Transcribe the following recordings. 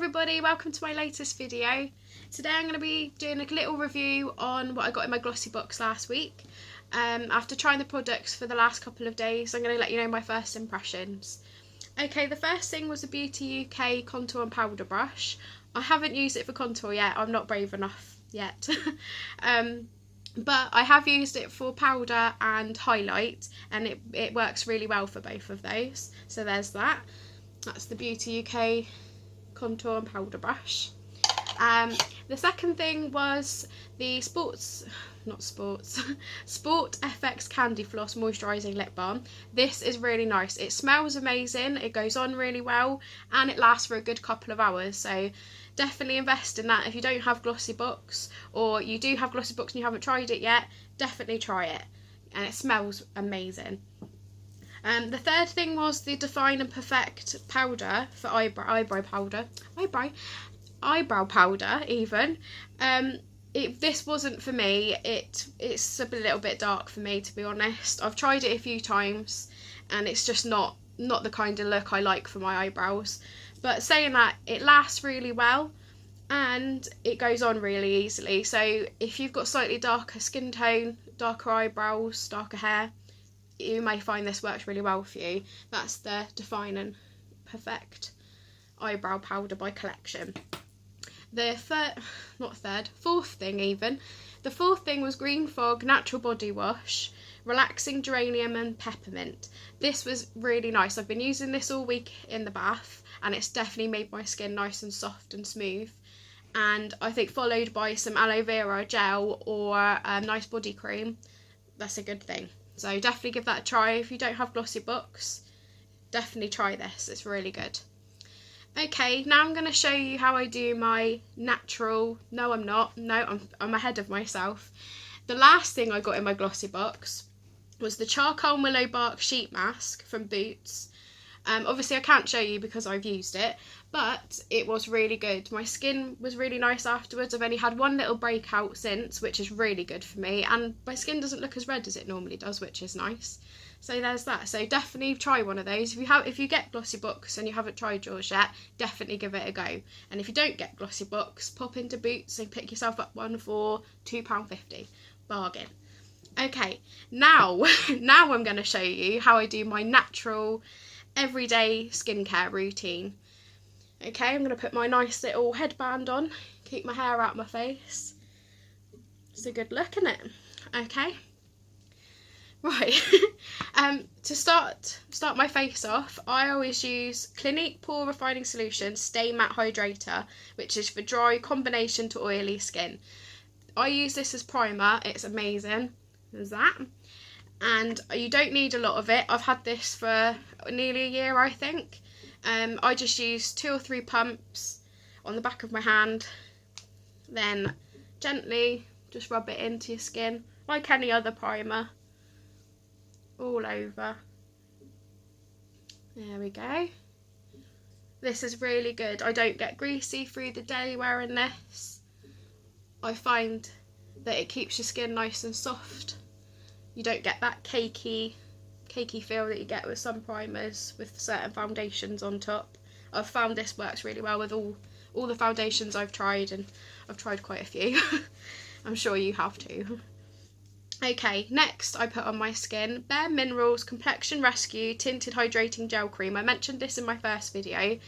everybody, welcome to my latest video. Today I'm going to be doing a little review on what I got in my GLOSSYBOX last week. After trying the products for the last couple of days, I'm going to let you know my first impressions. Okay, the first thing was a Beauty UK contour and powder brush. I haven't used it for contour yet, I'm not brave enough yet. But I have used it for powder and highlight, and it works really well for both of those. So there's that. That's the Beauty UK contour and powder brush. The second thing was the Sport FX Candy Floss Moisturising Lip Balm. This is really nice. It smells amazing, it goes on really well, and it lasts for a good couple of hours. So definitely invest in that if you don't have GLOSSYBOX, or you do have GLOSSYBOX and you haven't tried it yet. Definitely try it, and it smells amazing. The third thing was the Define and Perfect powder for eyebrow powder even. This wasn't for me. It's a little bit dark for me, to be honest. I've tried it a few times and it's just not the kind of look I like for my eyebrows. But saying that, it lasts really well and it goes on really easily. So if you've got slightly darker skin tone, darker eyebrows, darker hair, you may find this works really well for you. That's the Define and Perfect eyebrow powder by Collection. The fourth thing was Green Fog Natural Body Wash, Relaxing Geranium and Peppermint. This was really nice. I've been using this all week in the bath and it's definitely made my skin nice and soft and smooth. And I think followed by some aloe vera gel or a nice body cream, that's a good thing. So definitely give that a try. If you don't have GLOSSYBOX, definitely try this, it's really good. Okay, now I'm going to show you how I do my natural, I'm ahead of myself. The last thing I got in my GLOSSYBOX was the Charcoal Willow Bark Sheet Mask from Boots. Obviously I can't show you because I've used it, but it was really good. My skin was really nice afterwards. I've only had one little breakout since, which is really good for me, and my skin doesn't look as red as it normally does, which is nice. So there's that. So definitely try one of those. If you get GLOSSYBOX and you haven't tried yours yet, definitely give it a go. And if you don't get GLOSSYBOX, pop into Boots and pick yourself up one for £2.50. Bargain. Okay, now I'm going to show you how I do my natural everyday skincare routine. Okay, I'm going to put my nice little headband on, keep my hair out of my face. It's a good look, isn't it? Okay. Right, to start my face off, I always use Clinique Pore Refining Solution Stay Matte Hydrator, which is for dry combination to oily skin. I use this as primer, it's amazing. There's that. And you don't need a lot of it. I've had this for nearly a year, I think. I just use 2 or 3 pumps on the back of my hand, then gently just rub it into your skin like any other primer, all over. There we go. This is really good. I don't get greasy through the day wearing this. I find that it keeps your skin nice and soft. You don't get that cakey feel that you get with some primers with certain foundations on top. I've found this works really well with all the foundations I've tried, and I've tried quite a few. I'm sure you have too. Okay, next I put on my skin Bare Minerals Complexion Rescue Tinted Hydrating Gel Cream. I mentioned this in my first video.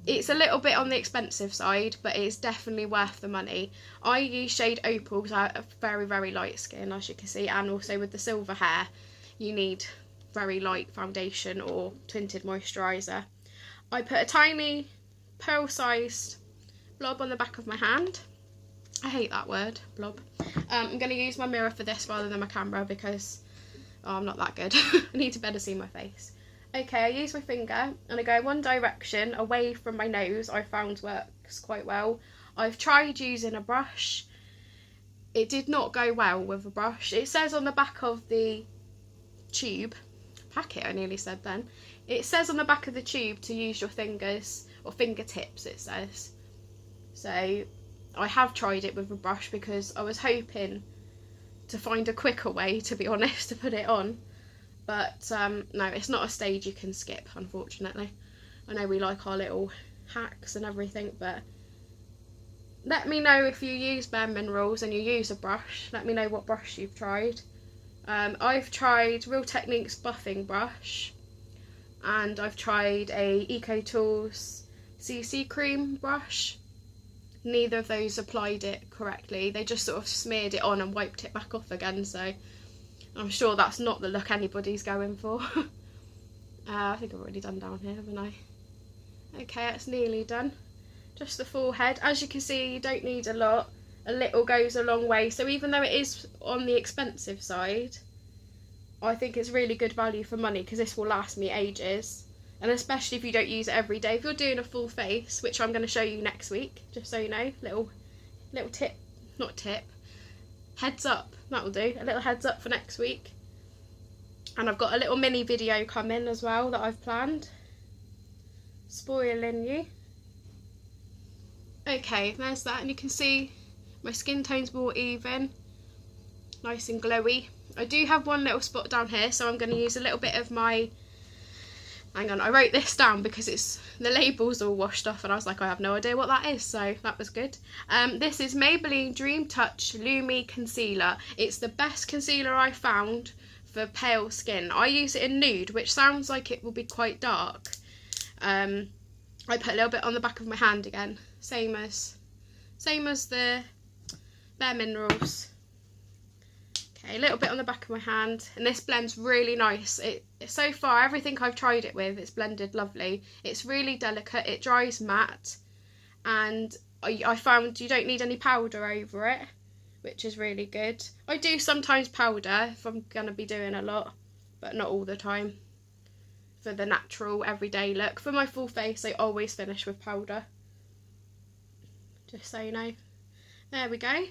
It's a little bit on the expensive side, but it's definitely worth the money. I use shade Opal because I have very, very light skin, as you can see, and also with the silver hair, you need very light foundation or tinted moisturiser. I put a tiny pearl-sized blob on the back of my hand. I hate that word, blob. I'm going to use my mirror for this rather than my camera because I'm not that good. I need to better see my face. Okay, I use my finger and I go one direction away from my nose. I found works quite well. I've tried using a brush. It did not go well with a brush. It says on the back of the packet, I nearly said then. It says on the back of the tube to use your fingers, or fingertips it says. So I have tried it with a brush because I was hoping to find a quicker way, to be honest, to put it on. But no, it's not a stage you can skip, unfortunately. I know we like our little hacks and everything, but let me know if you use Bare Minerals and you use a brush. Let me know what brush you've tried. I've tried Real Techniques buffing brush, and I've tried a Eco Tools CC cream brush. Neither of those applied it correctly. They just sort of smeared it on and wiped it back off again, so I'm sure that's not the look anybody's going for. I think I've already done down here, haven't I? Okay, it's nearly done. Just the forehead. As you can see, you don't need a lot. A little goes a long way. So even though it is on the expensive side, I think it's really good value for money, because this will last me ages. And especially if you don't use it every day. If you're doing a full face, which I'm going to show you next week, just so you know, little tip, not tip, heads up, that'll do. A little heads up for next week. And I've got a little mini video coming as well that I've planned. Spoiling you. Okay, there's that, and you can see my skin tone's more even, nice and glowy. I do have one little spot down here, so I'm going to use a little bit of my, hang on, I wrote this down because the label's all washed off and I was like, I have no idea what that is, so that was good. This is Maybelline Dream Touch Lumi Concealer. It's the best concealer I found for pale skin. I use it in nude, which sounds like it will be quite dark. I put a little bit on the back of my hand again, same as the Bare Minerals. Okay, a little bit on the back of my hand, and this blends really nice. So far, everything I've tried it with, it's blended lovely. It's really delicate, it dries matte, and I found you don't need any powder over it, which is really good. I do sometimes powder if I'm going to be doing a lot, but not all the time. For the natural everyday look. For my full face, I always finish with powder. Just so you know. There we go.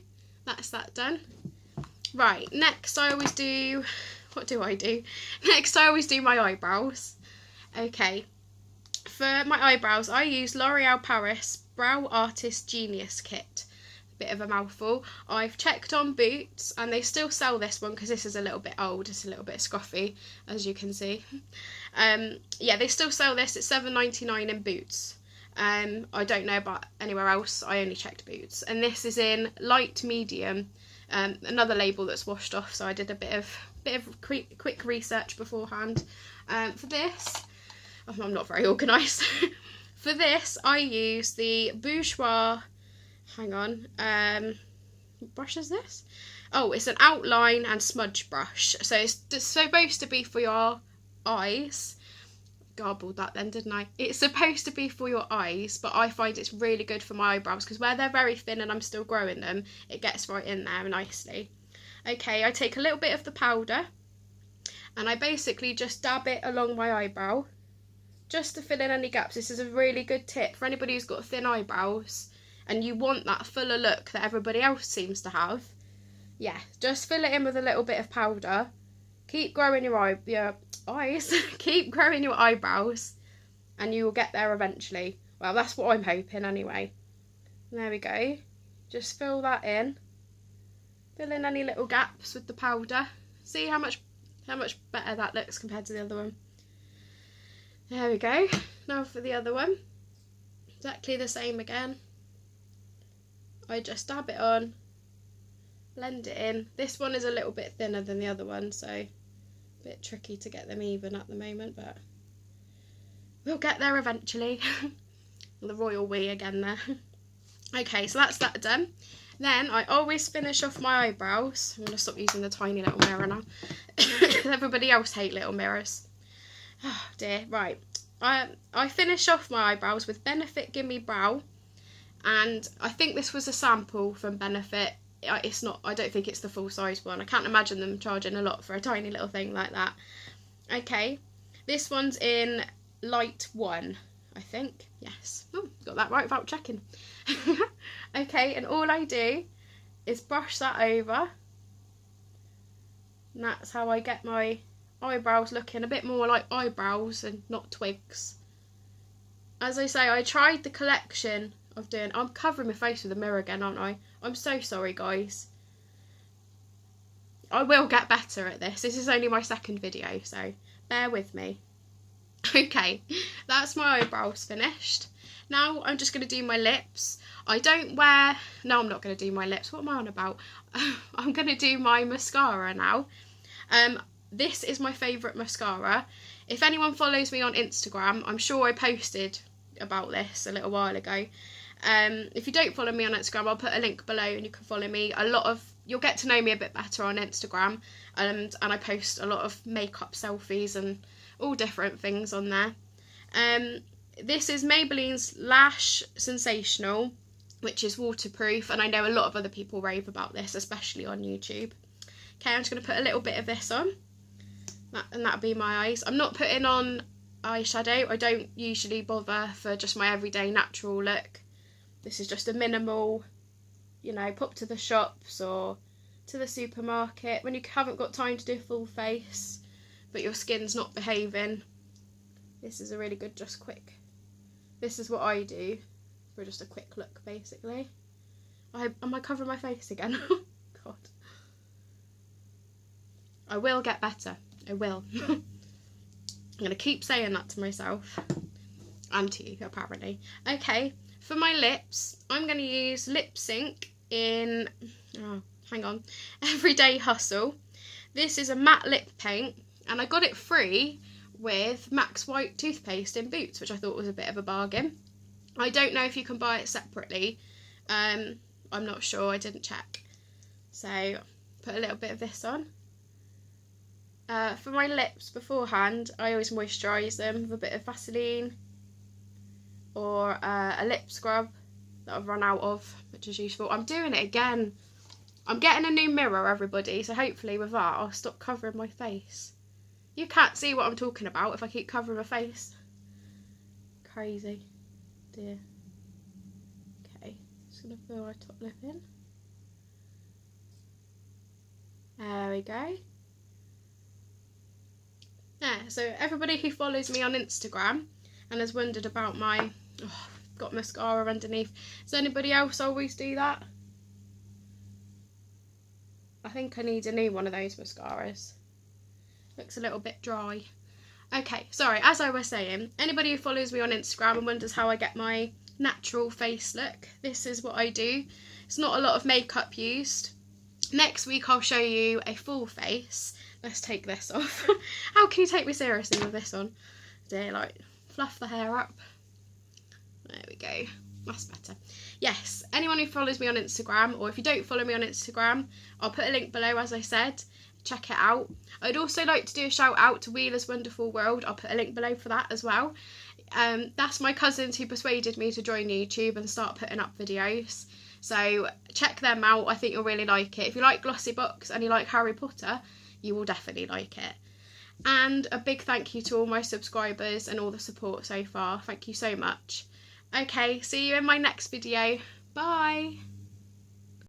That's that done. Right, next I always do... What do I do? Next I always do my eyebrows. Okay. For my eyebrows, I use L'Oreal Paris Brow Artist Genius Kit. Bit of a mouthful. I've checked on Boots, and they still sell this one because this is a little bit old. It's a little bit scruffy, as you can see. Yeah, they still sell this. It's $7.99 in Boots. I don't know about anywhere else. I only checked Boots, and this is in light medium. Another label that's washed off, so I did a bit of quick research beforehand. For this, I'm not very organised. For this, I use the Bourjois. Hang on, what brush is this? Oh, it's an outline and smudge brush. So it's supposed to be for your eyes. Garbled that then, didn't I? It's supposed to be for your eyes, but I find it's really good for my eyebrows because where they're very thin and I'm still growing them, it gets right in there nicely. Okay, I take a little bit of the powder and I basically just dab it along my eyebrow just to fill in any gaps. This is a really good tip for anybody who's got thin eyebrows and you want that fuller look that everybody else seems to have. Yeah, just fill it in with a little bit of powder. Keep growing your eyes, keep growing your eyebrows, and you will get there eventually. Well, that's what I'm hoping anyway. There we go. Just fill that in. Fill in any little gaps with the powder. See how much better that looks compared to the other one. There we go. Now for the other one. Exactly the same again. I just dab it on, blend it in. This one is a little bit thinner than the other one, so a bit tricky to get them even at the moment, but we'll get there eventually. The royal we again there. Okay, so that's that done. Then I always finish off my eyebrows. I'm going to stop using the tiny little mirror now. Everybody else hate little mirrors. Oh dear, right. I finish off my eyebrows with Benefit Gimme Brow. And I think this was a sample from Benefit. It's not, I don't think it's the full size one. I can't imagine them charging a lot for a tiny little thing like that. Okay, this one's in light 1, I think. Yes, oh, got that right without checking. Okay, and all I do is brush that over. And that's how I get my eyebrows looking a bit more like eyebrows and not twigs. As I say, I tried the collection of doing... I'm covering my face with a mirror again, aren't I? I'm so sorry, guys. I will get better at this. This is only my second video, so bear with me. Okay, that's my eyebrows finished. Now I'm just going to do my lips. I don't wear... No, I'm not going to do my lips. What am I on about? I'm going to do my mascara now. This is my favourite mascara. If anyone follows me on Instagram, I'm sure I posted about this a little while ago. If you don't follow me on Instagram, I'll put a link below and you can follow me. You'll get to know me a bit better on Instagram, and I post a lot of makeup selfies and all different things on there. This is Maybelline's Lash Sensational, which is waterproof, and I know a lot of other people rave about this, especially on YouTube. Okay, I'm just going to put a little bit of this on, and that'll be my eyes. I'm not putting on eyeshadow. I don't usually bother for just my everyday natural look. This is just a minimal, you know, pop to the shops or to the supermarket when you haven't got time to do full face, but your skin's not behaving. This is a really good just quick. This is what I do for just a quick look, basically. Am I covering my face again? God. I will get better. I will. I'm going to keep saying that to myself. And to you, apparently. Okay, for my lips, I'm going to use Lip Sync in... Oh, hang on. Everyday Hustle. This is a matte lip paint, and I got it free with Max White toothpaste in Boots, which I thought was a bit of a bargain. I don't know if you can buy it separately. I'm not sure, I didn't check. So, put a little bit of this on. For my lips beforehand, I always moisturise them with a bit of Vaseline or a lip scrub that I've run out of, which is useful. I'm doing it again. I'm getting a new mirror, everybody, so hopefully with that I'll stop covering my face. You can't see what I'm talking about if I keep covering my face. Crazy. Dear. Okay, just going to fill our top lip in. There we go. Yeah, so everybody who follows me on Instagram and has wondered about my... Oh, I've got mascara underneath. Does anybody else always do that? I think I need a new one of those mascaras. Looks a little bit dry. Okay, sorry, as I was saying, anybody who follows me on Instagram and wonders how I get my natural face look, this is what I do. It's not a lot of makeup used. Next week I'll show you a full face. Let's take this off. How can you take me seriously with this on? Dear, like, fluff the hair up. There we go. That's better. Yes, anyone who follows me on Instagram, or if you don't follow me on Instagram, I'll put a link below, as I said. Check it out. I'd also like to do a shout out to Wheeler's Wonderful World. I'll put a link below for that as well. That's my cousins who persuaded me to join YouTube and start putting up videos. So check them out. I think you'll really like it. If you like GLOSSYBOX and you like Harry Potter, you will definitely like it. And a big thank you to all my subscribers and all the support so far. Thank you so much. Okay, see you in my next video. Bye.